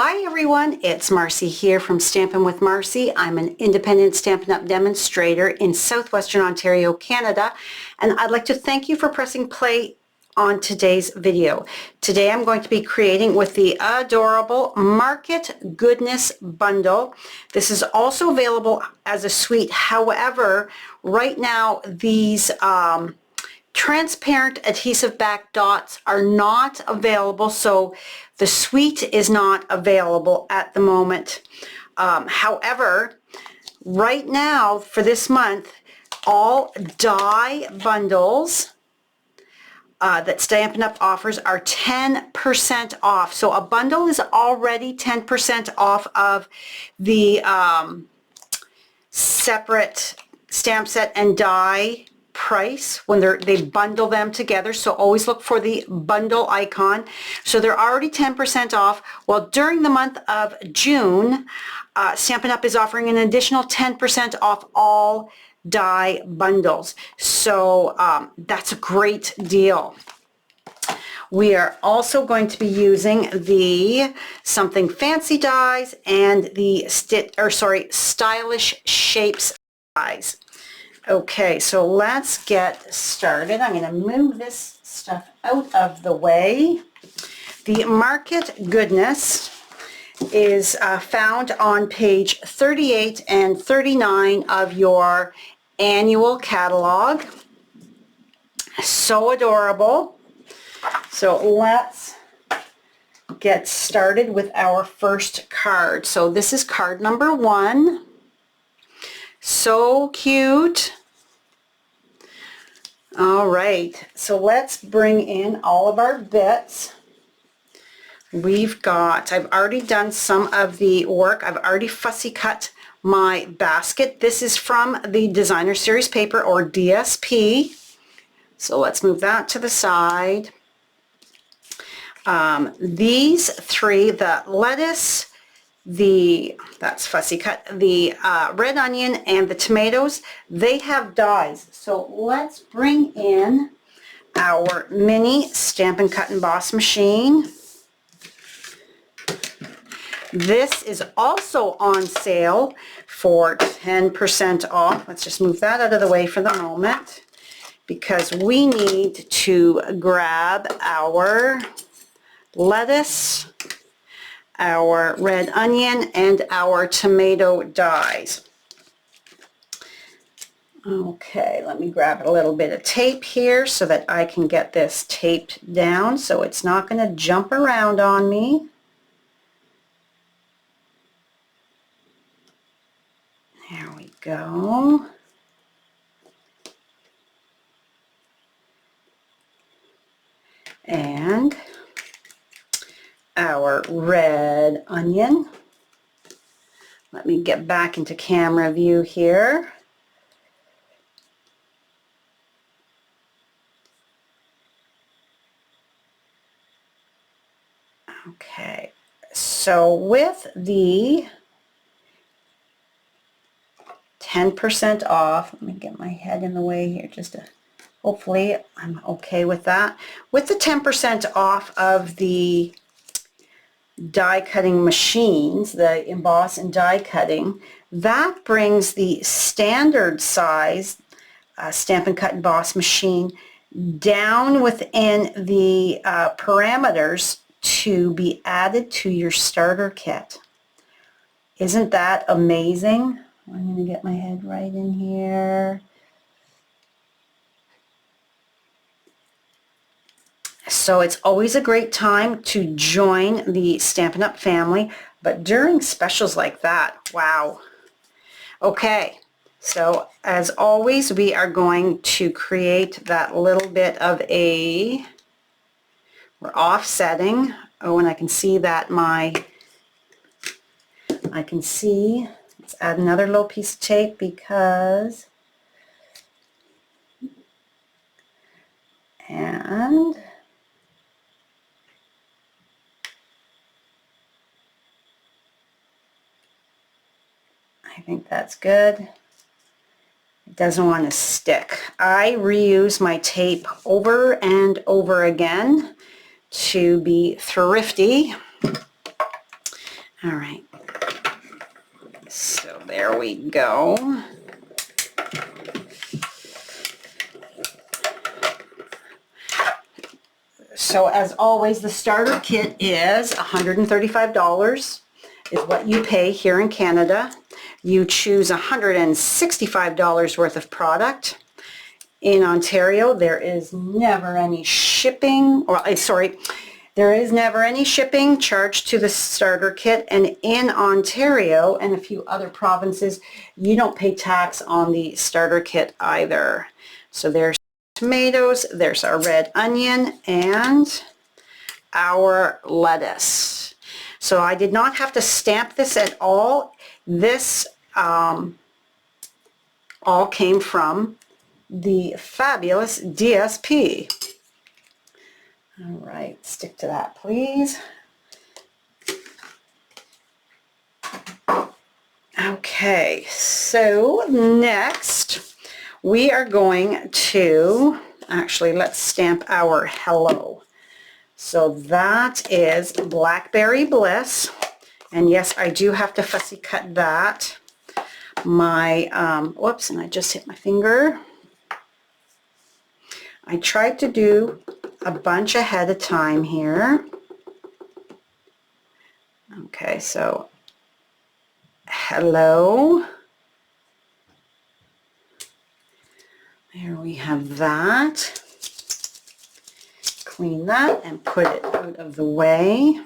Hi everyone, it's Marcy here from Stampin' with Marcy. I'm an independent Stampin' Up! Demonstrator in Southwestern Ontario, Canada, and I'd like to thank you for pressing play on today's video. Today I'm going to be creating with the adorable Market Goodness bundle. This is also available as a suite. However, right now these transparent adhesive back dots are not available, so the suite is not available at the moment. However, right now for this month, all die bundles that Stampin' Up! Offers are 10% off. So a bundle is already 10% off of the separate stamp set and die price when they bundle them together. So always look for the bundle icon. So they're already 10% off. Well, during the month of June, Stampin' Up! Is offering an additional 10% off all die bundles. So that's a great deal. We are also going to be using the Something Fancy dies and the Stylish Shapes dies. Okay, so let's get started. I'm going to move this stuff out of the way. The Market Goodness is found on page 38 and 39 of your annual catalog. So adorable. So let's get started with our first card. So this is card number 1. So cute. All right, so let's bring in all of our bits. I've already done some of the work. I've already fussy cut my basket. This is from the Designer Series paper, or DSP. So let's move that to the side. These three, the lettuce, that's fussy cut, the red onion and the tomatoes, they have dies. So let's bring in our mini Stampin' Cut and Boss machine. This is also on sale for 10% off. Let's just move that out of the way for the moment because we need to grab our lettuce, our red onion, and our tomato dies. Okay, let me grab a little bit of tape here so that I can get this taped down so it's not going to jump around on me. There we go. And our red onion. Let me get back into camera view here. Okay, so with the 10% off, let me get my head in the way here just to, hopefully I'm okay with that. With the 10% off of the die cutting machines, the emboss and die cutting, that brings the standard size Stampin' Cut and Boss machine down within the parameters to be added to your starter kit. Isn't that amazing? I'm going to get my head right in here. So it's always a great time to join the Stampin' Up! Family, but during specials like that, wow. Okay, so as always, we are going to create that little bit of we're offsetting. Oh, and I can see that let's add another little piece of tape and I think that's good. It doesn't want to stick. I reuse my tape over and over again to be thrifty. All right. So there we go. So as always, the starter kit is $135 is what you pay here in Canada. You choose $165 worth of product. In Ontario, there is never any shipping, there is never any shipping charged to the starter kit. And in Ontario and a few other provinces, you don't pay tax on the starter kit either. So there's tomatoes, there's our red onion, and our lettuce. So I did not have to stamp this at all. This all came from the fabulous DSP. All right, stick to that, please. Okay, so next we are going to, actually, let's stamp our hello. So that is Blackberry Bliss. And yes, I do have to fussy cut that. My, whoops, and I just hit my finger. I tried to do a bunch ahead of time here. Okay, so hello. There we have that. Clean that and put it out of the way.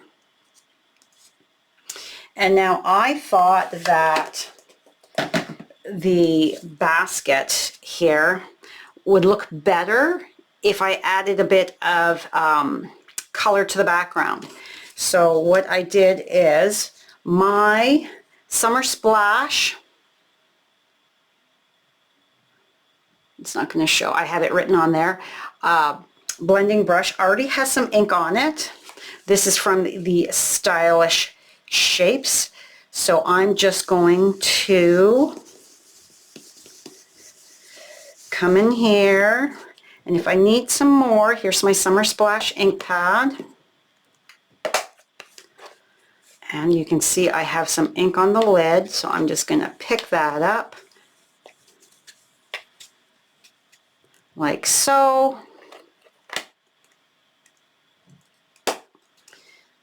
And now I thought that the basket here would look better if I added a bit of color to the background. So what I did is my Summer Splash, it's not going to show, I have it written on there, blending brush already has some ink on it. This is from the Stylish Shapes. So I'm just going to come in here, and if I need some more, here's my Summer Splash ink pad. And you can see I have some ink on the lid, so I'm just going to pick that up like so.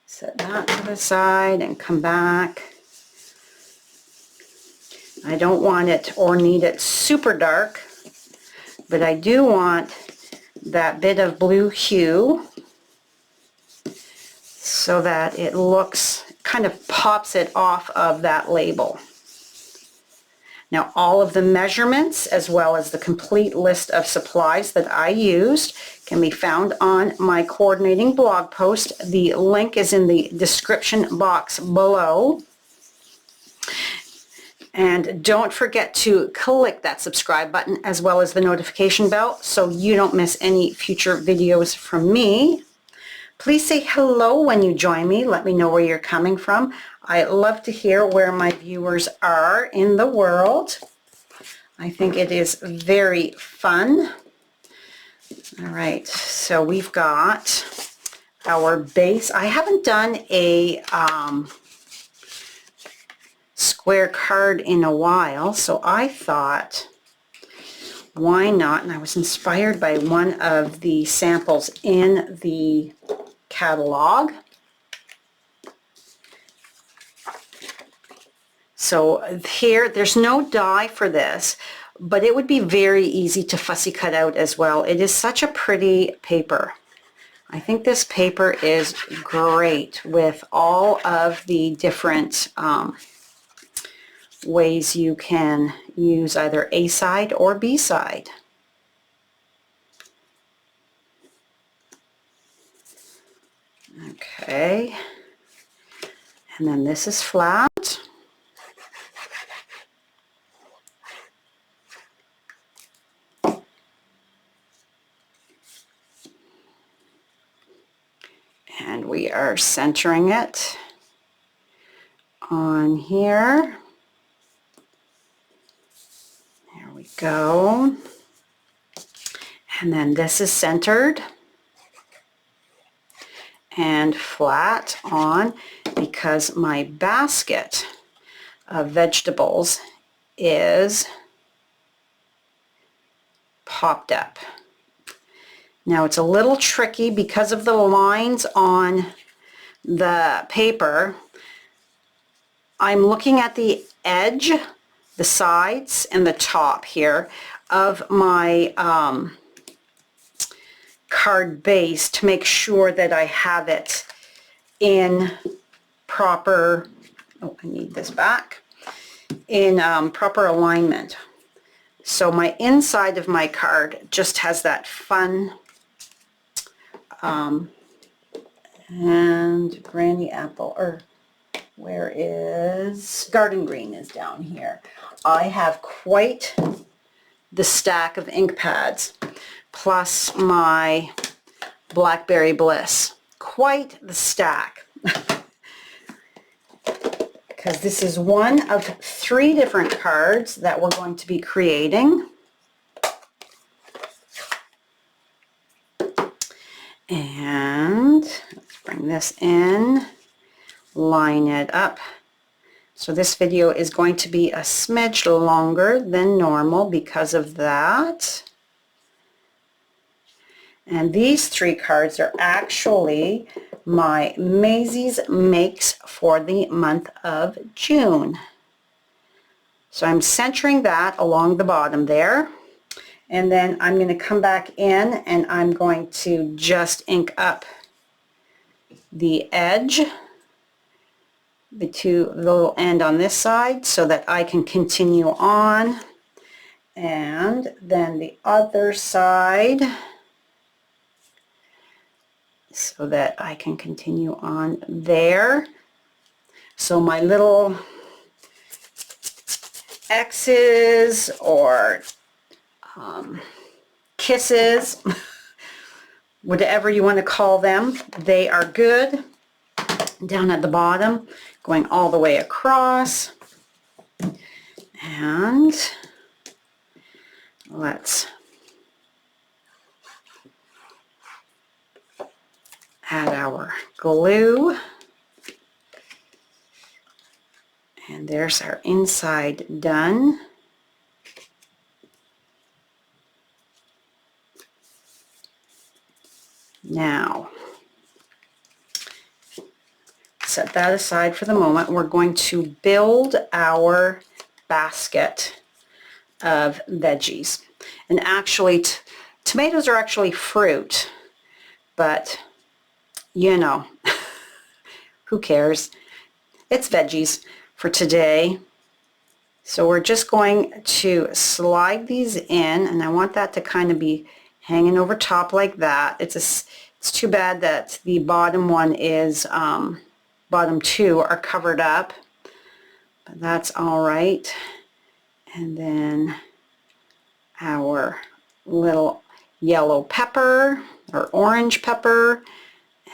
Set that to the side and come back. I don't want it or need it super dark, but I do want that bit of blue hue so that it looks, kind of pops it off of that label. Now all of the measurements as well as the complete list of supplies that I used can be found on my coordinating blog post. The link is in the description box below. And don't forget to click that subscribe button as well as the notification bell so you don't miss any future videos from me. Please say hello when you join me. Let me know where you're coming from. I love to hear where my viewers are in the world. I think it is very fun. All right, so we've got our base. I haven't done a square card in a while, so I thought, why not? And I was inspired by one of the samples in the catalog. So here, there's no die for this, but it would be very easy to fussy cut out as well. It is such a pretty paper. I think this paper is great with all of the different ways you can use either A side or B side. Okay, and then this is flat. And we are centering it on here. There we go. And then this is centered and flat on. because my basket of vegetables is popped up. Now it's a little tricky because of the lines on the paper. I'm looking at the edge, the sides, and the top here of my card base to make sure that I have it in proper, oh, I need this back, in proper alignment. So my inside of my card just has that fun and Granny Apple, or where is Garden Green is down here. I have quite the stack of ink pads plus my Blackberry Bliss. Quite the stack. Because this is one of 3 different cards that we're going to be creating. And let's bring this in, line it up. So this video is going to be a smidge longer than normal because of that. And these 3 cards are actually my Maisie's Makes for the month of June. So I'm centering that along the bottom there. And then I'm going to come back in and I'm going to just ink up the edge, the little end on this side so that I can continue on. And then the other side so that I can continue on there. So my little X's or kisses, whatever you want to call them, they are good. Down at the bottom, going all the way across. And let's add our glue. And there's our inside done. Now, set that aside for the moment. We're going to build our basket of veggies. And actually, tomatoes are actually fruit, but you know, who cares? It's veggies for today. So we're just going to slide these in, and I want that to kind of be hanging over top like that. It's too bad that the bottom one is, bottom 2 are covered up, but that's all right. And then our little yellow pepper or orange pepper,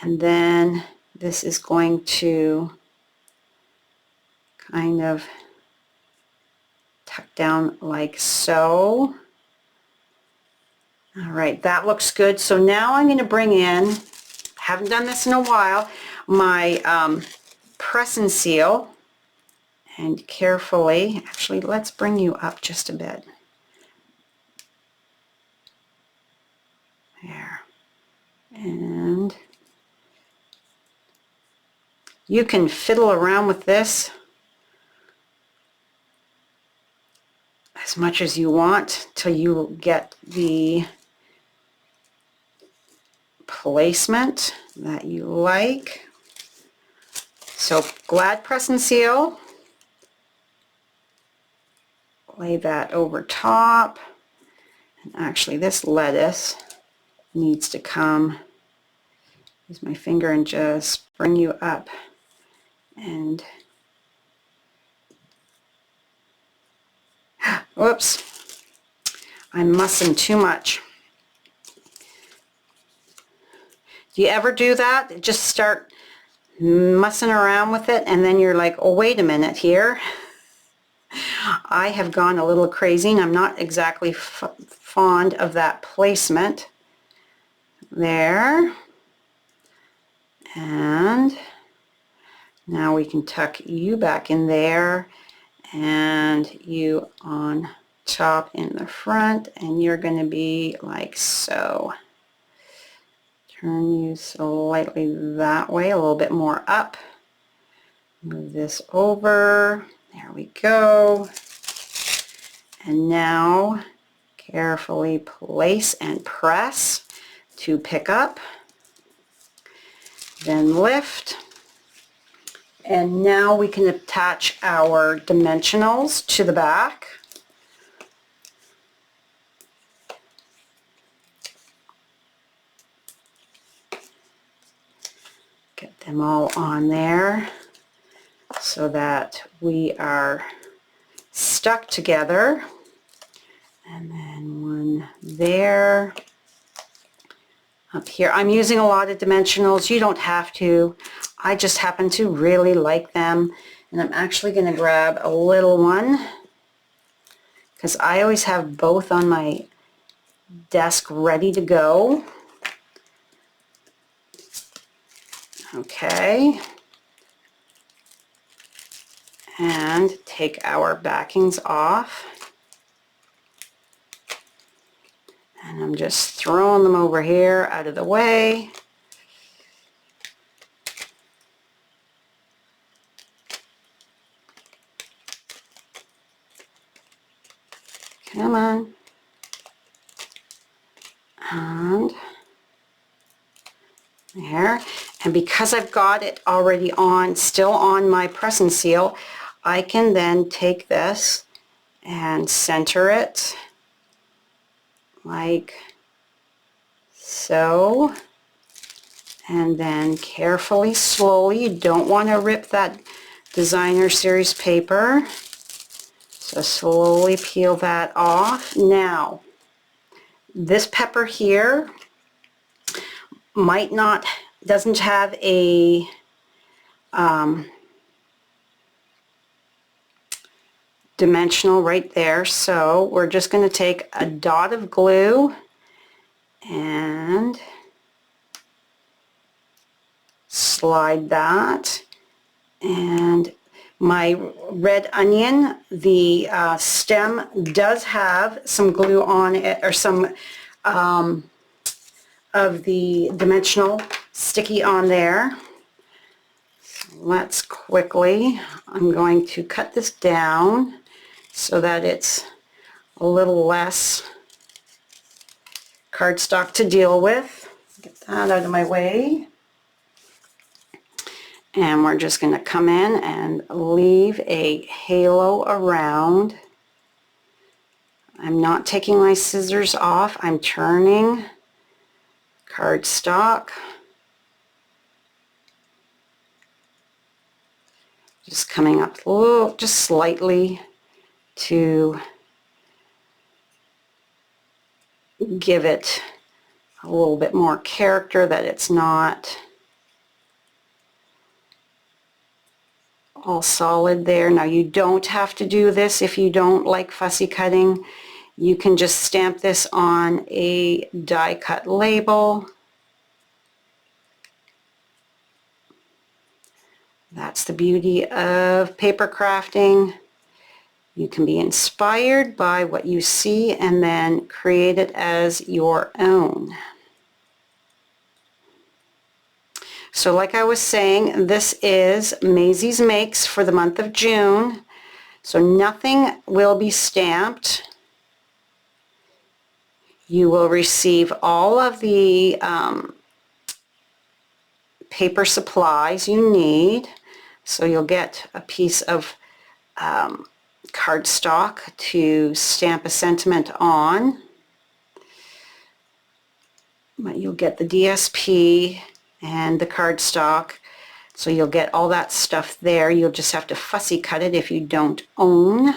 and then this is going to kind of tuck down like so. All right, that looks good. So now I'm going to bring in, haven't done this in a while, my press and seal, and carefully, actually let's bring you up just a bit. There. And you can fiddle around with this as much as you want till you get the placement that you like. So Glad press and seal, lay that over top, and actually this lettuce needs to come, use my finger and just bring you up, and whoops, I'm mussing too much. Do you ever do that? Just start mussing around with it and then you're like, oh wait a minute here. I have gone a little crazy and I'm not exactly fond of that placement. There. And Now we can tuck you back in there and you on top in the front, and you're going to be like so. Turn you slightly that way, a little bit more up. Move this over. There we go. And now carefully place and press to pick up. Then lift. And now we can attach our dimensionals to the back. Get them all on there so that we are stuck together. And then one there. Up here, I'm using a lot of dimensionals. You don't have to. I just happen to really like them. And I'm actually going to grab a little one because I always have both on my desk ready to go. Okay. And take our backings off. And I'm just throwing them over here out of the way. Come on. And there. And because I've got it already on, still on my press and seal, I can then take this and center it like so, and then carefully, slowly, you don't want to rip that designer series paper, so slowly peel that off. Now this pepper here doesn't have a dimensional right there, so we're just going to take a dot of glue and slide that. And my red onion, the stem does have some glue on it, or some of the dimensional sticky on there. So let's quickly, I'm going to cut this down so that it's a little less cardstock to deal with. Get that out of my way. And we're just going to come in and leave a halo around. I'm not taking my scissors off. I'm turning cardstock. Just coming up a little, just slightly, to give it a little bit more character, that it's not all solid there. Now you don't have to do this if you don't like fussy cutting. You can just stamp this on a die cut label. That's the beauty of paper crafting. You can be inspired by what you see and then create it as your own. So like I was saying, this is Maisie's Makes for the month of June. So nothing will be stamped. You will receive all of the paper supplies you need. So you'll get a piece of cardstock to stamp a sentiment on. But you'll get the DSP and the cardstock, so you'll get all that stuff there. You'll just have to fussy cut it if you don't own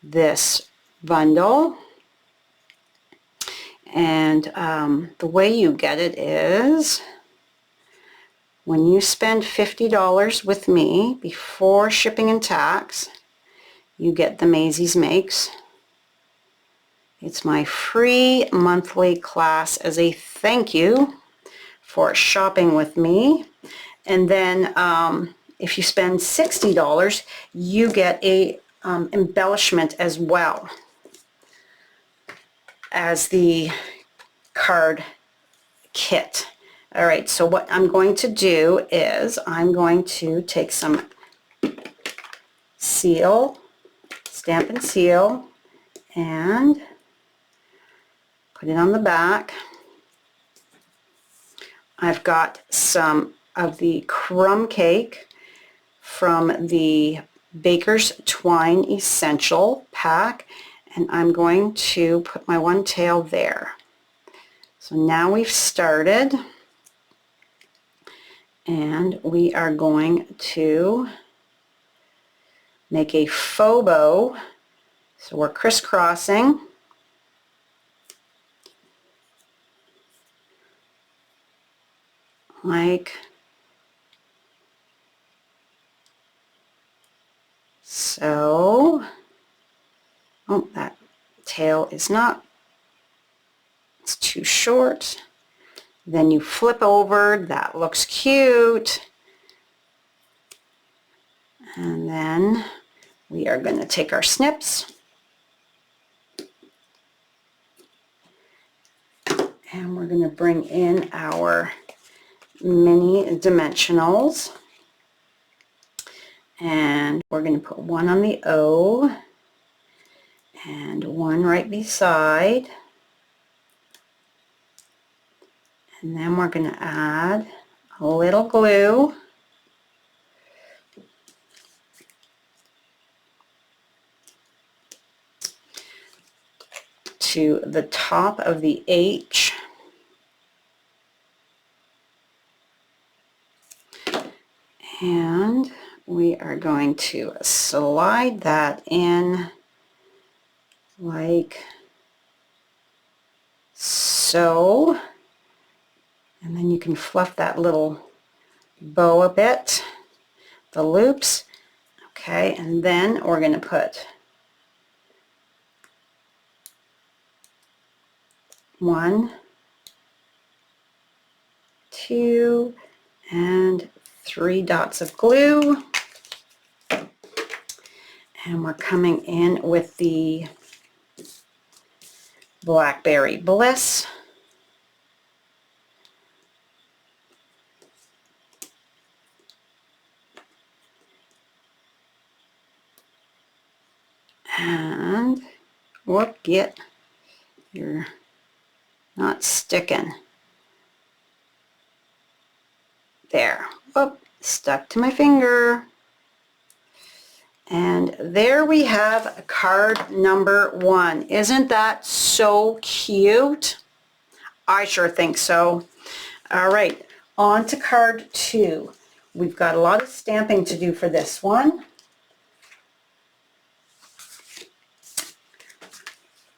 this bundle. And the way you get it is, when you spend $50 with me before shipping and tax, you get the Maisie's Makes. It's my free monthly class as a thank you for shopping with me. And then if you spend $60, you get a embellishment as well as the card kit. All right, so what I'm going to do is I'm going to take some seal, Stampin' Seal, and put it on the back. I've got some of the crumb cake from the Baker's Twine Essential pack, and I'm going to put my one tail there. So now we've started, and we are going to make a faux bow. So we're crisscrossing. Like so. Oh, that tail is not, it's too short. Then you flip over, that looks cute. And then we are going to take our snips and we're going to bring in our mini dimensionals. And we're going to put one on the O and one right beside. And then we're going to add a little glue. To the top of the H. And we are going to slide that in like so. And then you can fluff that little bow a bit, the loops. Okay, and then we're going to put 1, 2, and 3 dots of glue. And we're coming in with the Blackberry Bliss. And whoop, you're not sticking. There, whoop, stuck to my finger. And there we have card number 1. Isn't that so cute? I sure think so. All right, on to card 2. We've got a lot of stamping to do for this one.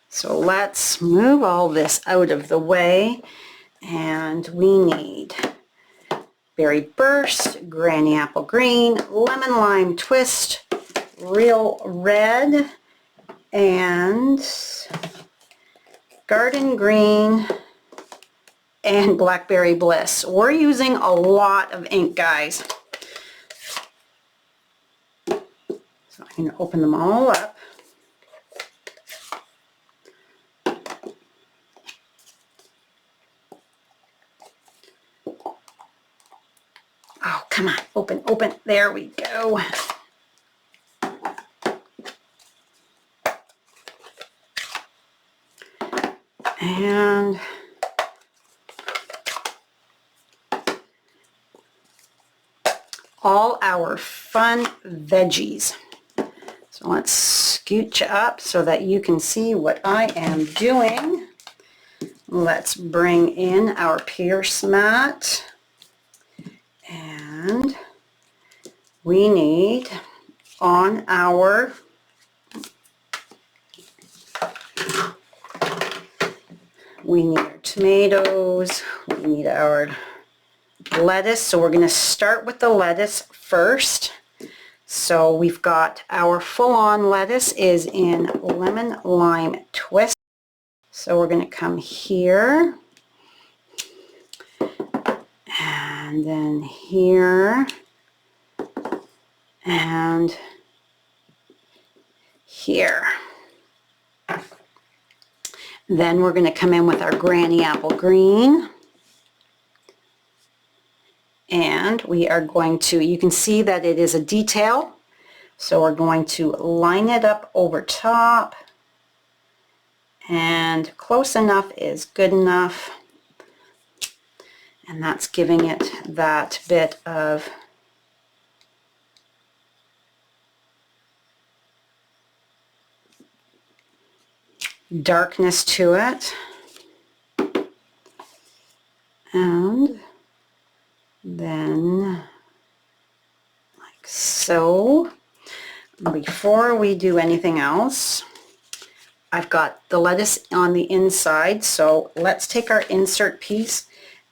So let's move all this out of the way, and we need Berry Burst, Granny Apple Green, Lemon Lime Twist, Real Red, and Garden Green, and Blackberry Bliss. We're using a lot of ink, guys. So I'm going to open them all up. Oh, come on, open, open. There we go. And all our fun veggies. So let's scoot you up so that you can see what I am doing. Let's bring in our Pierce mat. And we need on our tomatoes, we need our lettuce. So we're going to start with the lettuce first. So we've got our full-on lettuce is in Lemon Lime Twist. So we're going to come here. And then here, and here. Then we're going to come in with our Granny Apple Green. And we are going to, you can see that it is a detail, so we're going to line it up over top, and close enough is good enough, and that's giving it that bit of darkness to it. And then like so. Before we do anything else, I've got the lettuce on the inside, so let's take our insert piece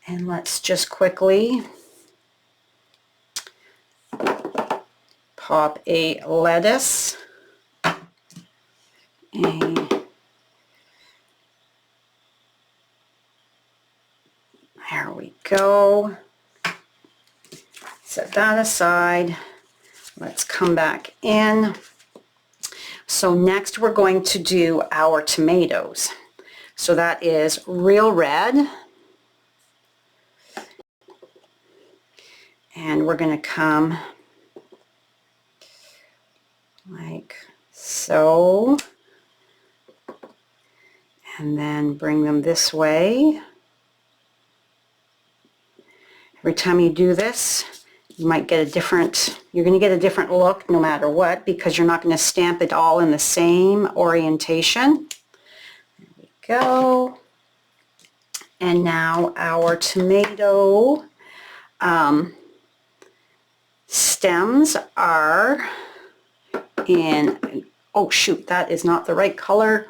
and let's just quickly pop a lettuce, there we go. Set that aside. Let's come back in. So next we're going to do our tomatoes. So that is Real Red. And we're going to come like so. And then bring them this way. Every time you do this, you might get a different, you're going to get a different look no matter what, because you're not going to stamp it all in the same orientation. There we go. And now our tomato stems are in, oh shoot, that is not the right color.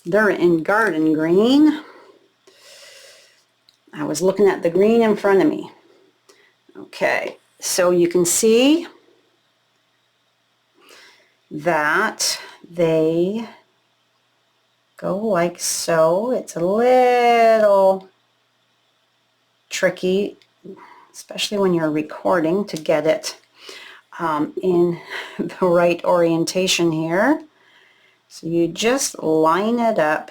They're in garden green. I was looking at the green in front of me. Okay, so you can see that they go like so. It's a little tricky, especially when you're recording, to get it in the right orientation here. So you just line it up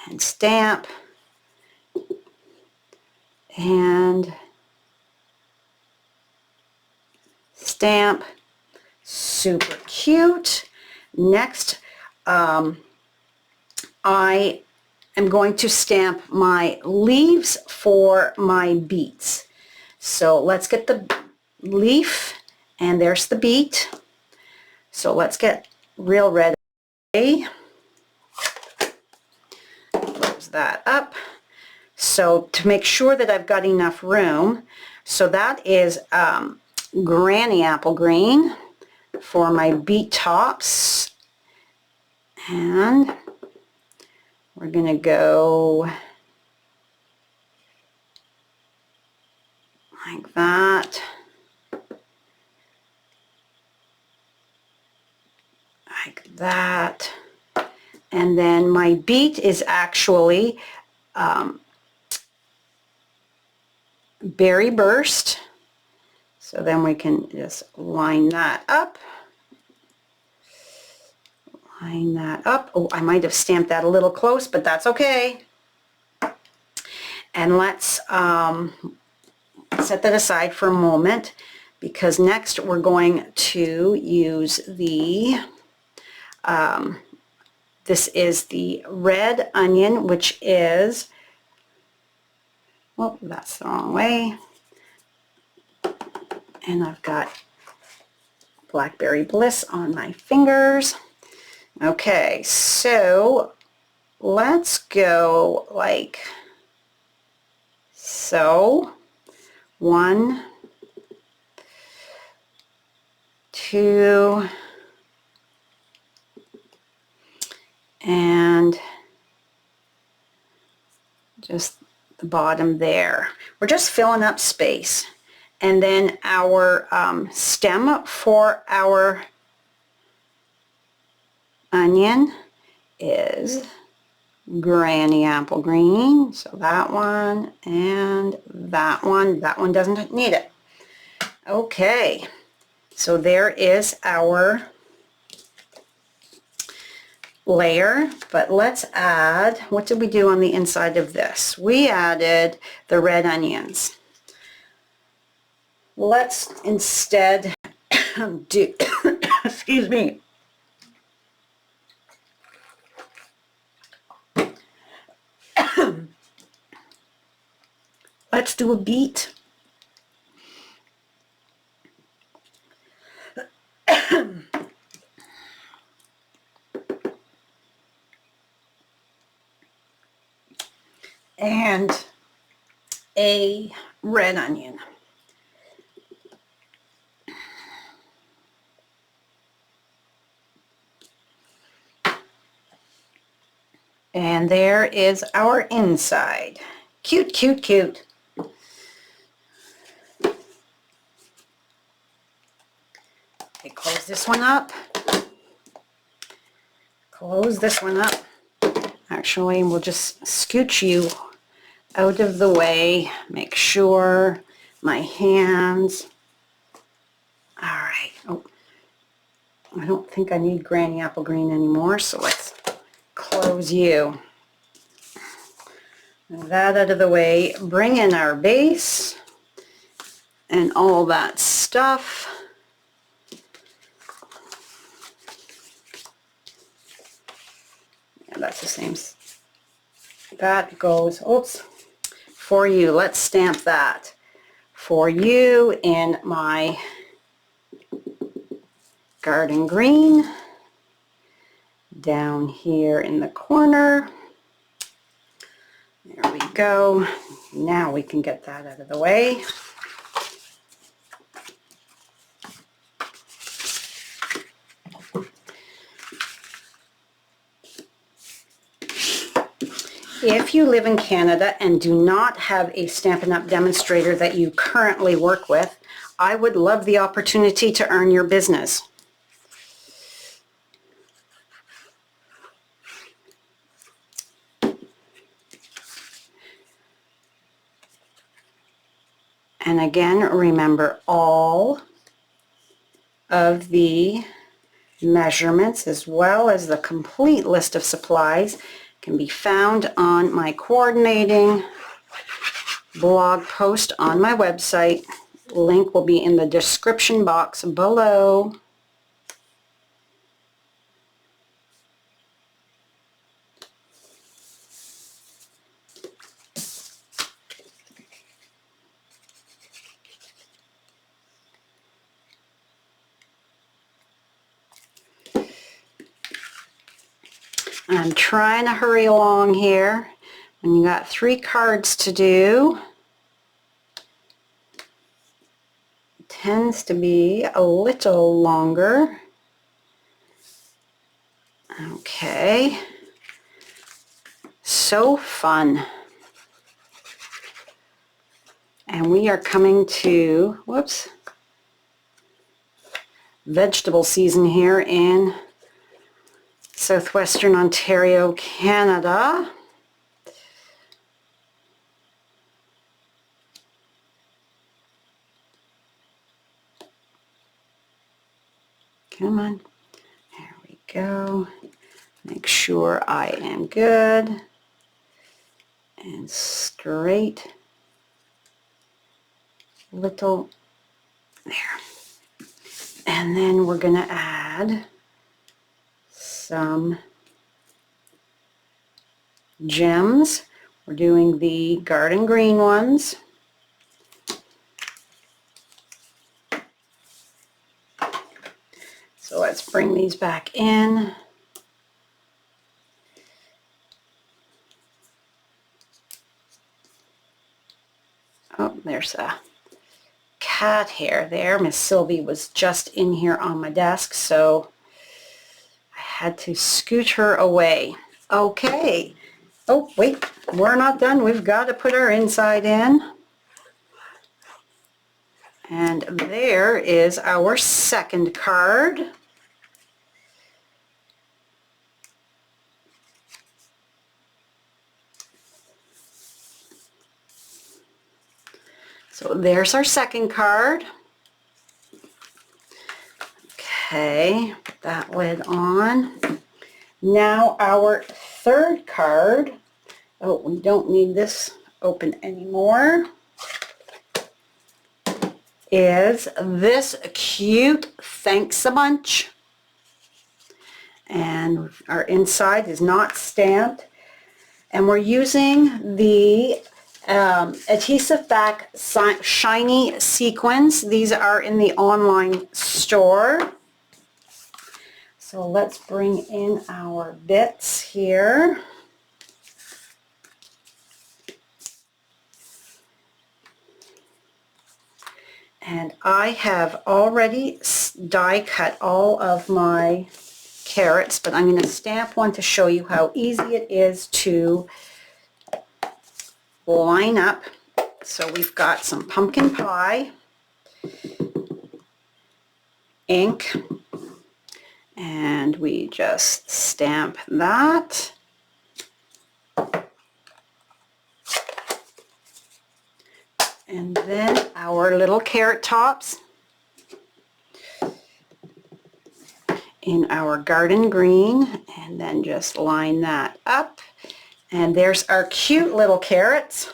and stamp and stamp. Super cute. Next, I am going to stamp my leaves for my beets. So let's get the leaf, and there's the beet. So let's get Real Red. Close that up. So to make sure that I've got enough room, so that is Granny Apple Green for my beet tops, and we're going to go like that, like that, and then my beet is actually Berry Burst. So then we can just line that up. Line that up. Oh, I might have stamped that a little close, but that's okay. And let's set that aside for a moment, because next we're going to use the, this is the red onion, which is, well, that's the wrong way. And I've got Blackberry Bliss on my fingers. Okay, so let's go like so. 1, 2, and just the bottom there. We're just filling up space. And then our stem for our onion is Granny Apple Green. So that one and that one. That one doesn't need it. Okay. So there is our layer, but let's add, what did we do on the inside of this? We added the red onions. Let's instead do, excuse me, let's do a beet. And a red onion. And there is our inside. Cute, cute, cute. Okay, close this one up. Close this one up. Actually, we'll just scooch you out of the way. Make sure my hands. All right. Oh, I don't think I need Granny Apple Green anymore, so let's close you. That out of the way. Bring in our base and all that stuff. Yeah, that's the same. That goes, oops, for you. Let's stamp that. For you in my garden green. Down here in the corner. There we go. Now we can get that out of the way. If you live in Canada and do not have a Stampin' Up! Demonstrator that you currently work with, I would love the opportunity to earn your business. And again, remember all of the measurements as well as the complete list of supplies can be found on my coordinating blog post on my website. Link will be in the description box below. I'm trying to hurry along here. When you got 3 cards to do, it tends to be a little longer. Okay. So fun. And we are coming to, whoops, vegetable season here in southwestern Ontario, Canada. Come on. There we go. Make sure I am good and straight. Little, there. And then we're going to add some gems. We're doing the garden green ones. So let's bring these back in. Oh, there's a cat hair there. Miss Sylvie was just in here on my desk, so I had to scoot her away. Okay. Oh, wait, we're not done. We've got to put our inside in. And there is our second card. So there's our second card. Okay, put that lid on. Now our third card. Oh, we don't need this open anymore. Is this cute Thanks a Bunch. And our inside is not stamped. And we're using the adhesive back shiny sequins. These are in the online store. So let's bring in our bits here. And I have already die cut all of my carrots, but I'm going to stamp one to show you how easy it is to line up. So we've got some pumpkin pie ink, and we just stamp that. And then our little carrot tops in our garden green, and then just line that up. And there's our cute little carrots.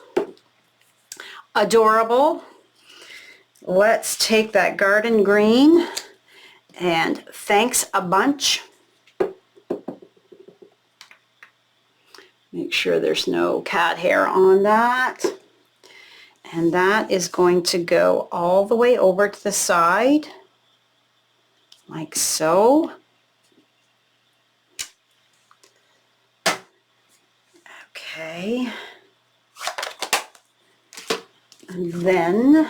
Adorable. Let's take that garden green and Thanks a Bunch. Make sure there's no cat hair on that. And that is going to go all the way over to the side, like so. Okay. And then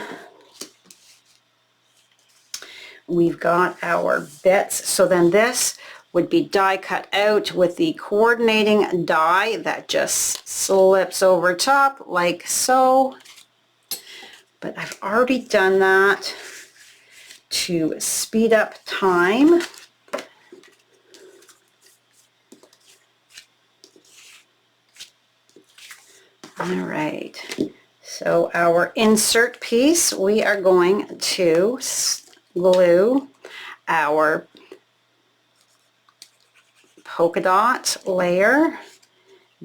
we've got our bits. So then this would be die cut out with the coordinating die that just slips over top like so. But I've already done that to speed up time. All right, so our insert piece, we are going to glue our polka dot layer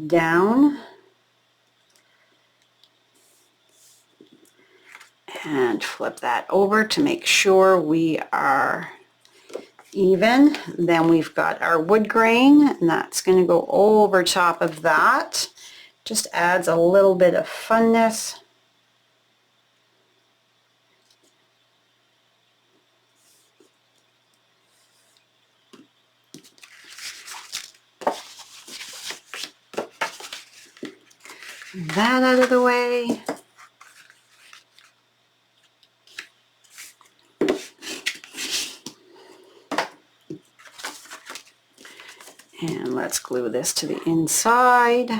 down and flip that over to make sure we are even. Then we've got our wood grain, and that's going to go over top of that. Just adds a little bit of funness. That out of the way. And let's glue this to the inside.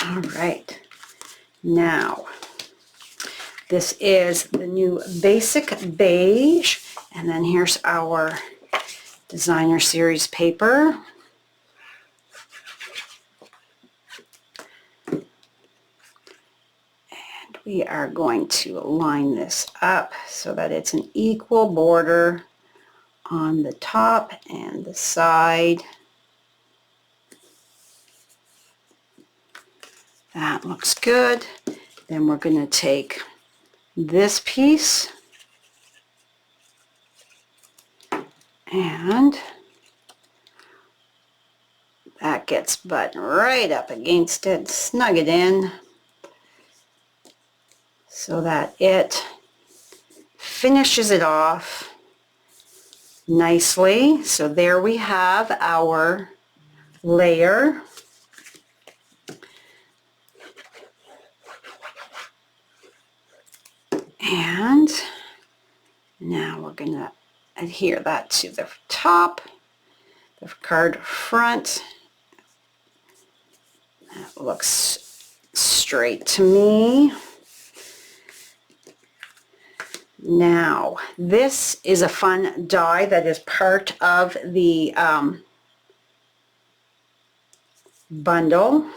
All right, now this is the new basic beige, and then here's our designer series paper. And we are going to line this up so that it's an equal border on the top and the side. That looks good. Then we're going to take this piece and that gets buttoned right up against it, snug it in so that it finishes it off nicely. So there we have our layer. And now we're going to adhere that to the top, the card front. That looks straight to me. Now, this is a fun die that is part of the bundle.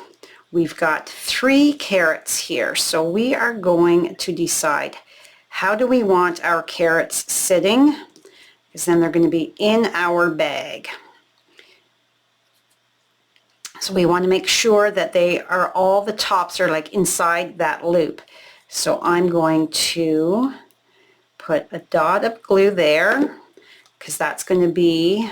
We've got 3 carrots here, so we are going to decide how do we want our carrots sitting, because then they're going to be in our bag. So we want to make sure that they are, all the tops are like inside that loop. So I'm going to put a dot of glue there, because that's going to be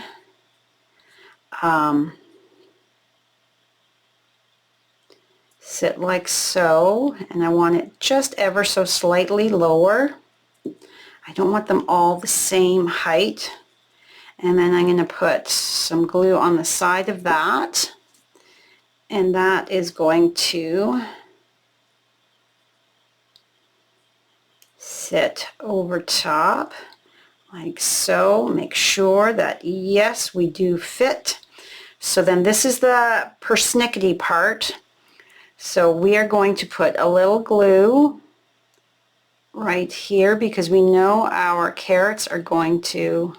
sit like so, and I want it just ever so slightly lower. I don't want them all the same height. And then I'm going to put some glue on the side of that, and that is going to sit over top like so. Make sure that, yes, we do fit. So then this is the persnickety part. So we are going to put a little glue right here, because we know our carrots are going to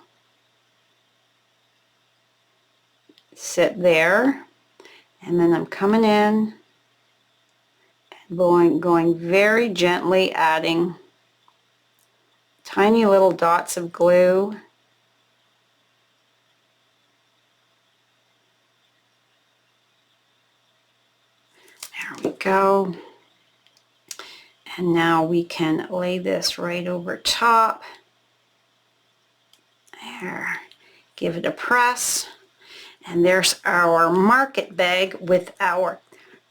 sit there. And then I'm coming in and going very gently, adding tiny little dots of glue. There we go. And now we can lay this right over top. There. Give it a press. And there's our market bag with our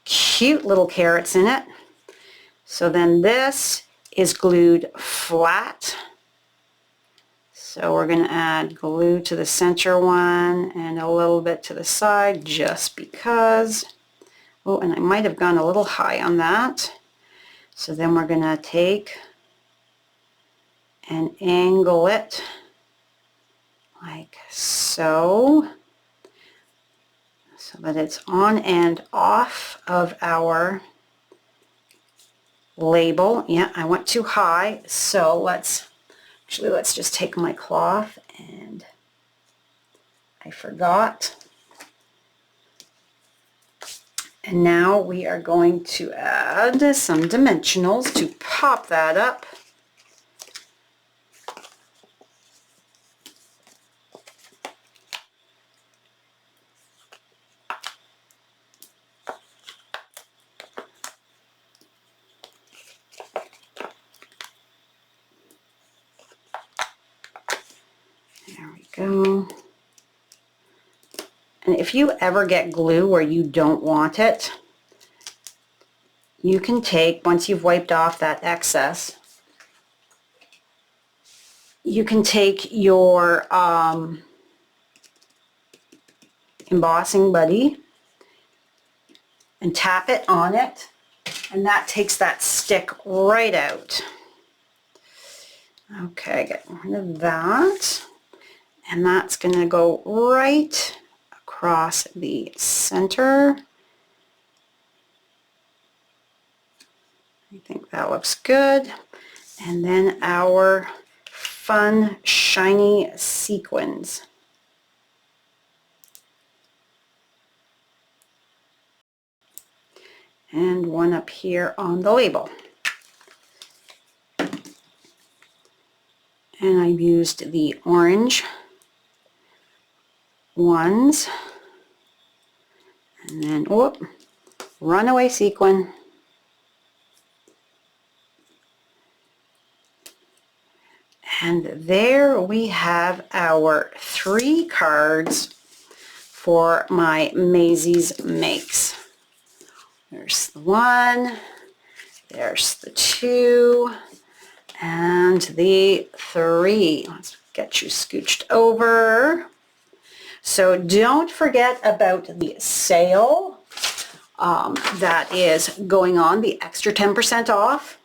cute little carrots in it. So then this is glued flat. So we're going to add glue to the center one and a little bit to the side, just because. Oh, and I might have gone a little high on that. So then we're going to take and angle it like so, so that it's on and off of our label. Yeah, I went too high, so let's just take my cloth, and I forgot. And now we are going to add some dimensionals to pop that up. There we go. And if you ever get glue where you don't want it, you can take, once you've wiped off that excess, you can take your embossing buddy and tap it on it, and that takes that stick right out. Okay, get rid of that, and that's going to go right across the center. I think that looks good. And then our fun shiny sequins. And one up here on the label. And I used the orange ones. And then, whoop, runaway sequin. And there we have our 3 cards for my Maisie's Makes. There's the 1, there's the 2, and the 3. Let's get you scooched over. So don't forget about the sale that is going on, the extra 10% off.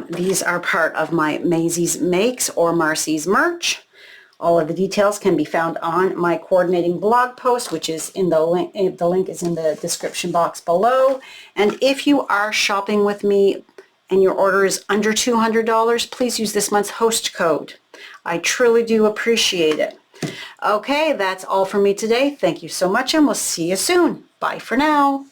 These are part of my Maisie's Makes or Marcy's merch. All of the details can be found on my coordinating blog post, which is in the link. The link is in the description box below. And if you are shopping with me and your order is under $200, please use this month's host code. I truly do appreciate it. Okay, that's all for me today. Thank you so much, and we'll see you soon. Bye for now.